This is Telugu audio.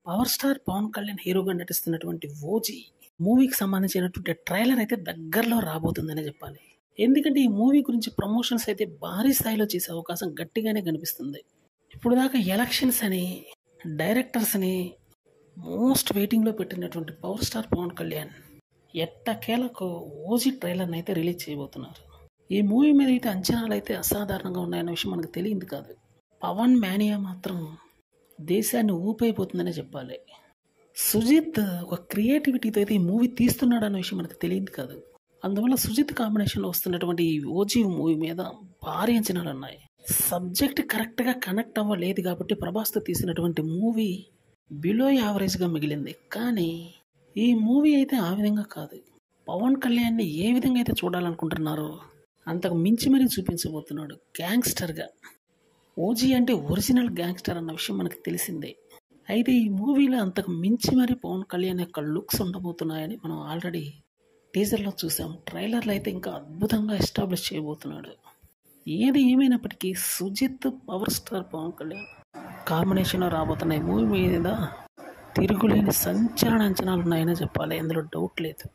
పవర్ స్టార్ పవన్ కళ్యాణ్ హీరోగా నటిస్తున్నటువంటి ఓజీ మూవీకి సంబంధించినటువంటి ట్రైలర్ అయితే దగ్గరలో రాబోతుందనే చెప్పాలి. ఎందుకంటే ఈ మూవీ గురించి ప్రమోషన్స్ అయితే భారీ స్థాయిలో చేసే అవకాశం గట్టిగానే కనిపిస్తుంది. ఇప్పుడు దాకా ఎలక్షన్స్ అని డైరెక్టర్స్ అని మోస్ట్ వెయిటింగ్లో పెట్టినటువంటి పవర్ స్టార్ పవన్ కళ్యాణ్ ఎట్టకేలకు ఓజీ ట్రైలర్ని అయితే రిలీజ్ చేయబోతున్నారు. ఈ మూవీ మీద అయితే అంచనాలు అయితే అసాధారణంగా ఉన్నాయన్న విషయం మనకు తెలియదు కాదు. పవన్ మేనియా మాత్రం దేశాన్ని ఊపైపోతుందనే చెప్పాలి. సుజిత్ ఒక క్రియేటివిటీతో అయితే ఈ మూవీ తీస్తున్నాడు అన్న విషయం మనకు తెలియదు కాదు. అందువల్ల సుజిత్ కాంబినేషన్లో వస్తున్నటువంటి ఈ ఓజీ మూవీ మీద భారీ అంచనాలు ఉన్నాయి. సబ్జెక్ట్ కరెక్ట్గా కనెక్ట్ అవ్వలేదు కాబట్టి ప్రభాస్తో తీసినటువంటి మూవీ బిలో యావరేజ్గా మిగిలింది. కానీ ఈ మూవీ అయితే ఆ విధంగా కాదు. పవన్ కళ్యాణ్ని ఏ విధంగా అయితే చూడాలనుకుంటున్నారో అంతకు మించి మరీ చూపించబోతున్నాడు గ్యాంగ్స్టర్గా. ఓజీ అంటే ఒరిజినల్ గ్యాంగ్స్టర్ అన్న విషయం మనకు తెలిసిందే. అయితే ఈ మూవీలో అంతకు మించి మరీ పవన్ కళ్యాణ్ యొక్క లుక్స్ ఉండబోతున్నాయని మనం ఆల్రెడీ టీజర్లో చూసాం. ట్రైలర్లో అయితే ఇంకా అద్భుతంగా ఎస్టాబ్లిష్ చేయబోతున్నాడు. ఏది ఏమైనప్పటికీ సుజిత్ పవర్ స్టార్ పవన్ కళ్యాణ్ కాంబినేషన్లో రాబోతున్న ఈ మూవీ మీద తిరుగులేని సంచలన అంచనాలు ఉన్నాయని చెప్పాలి. ఇందులో డౌట్ లేదు.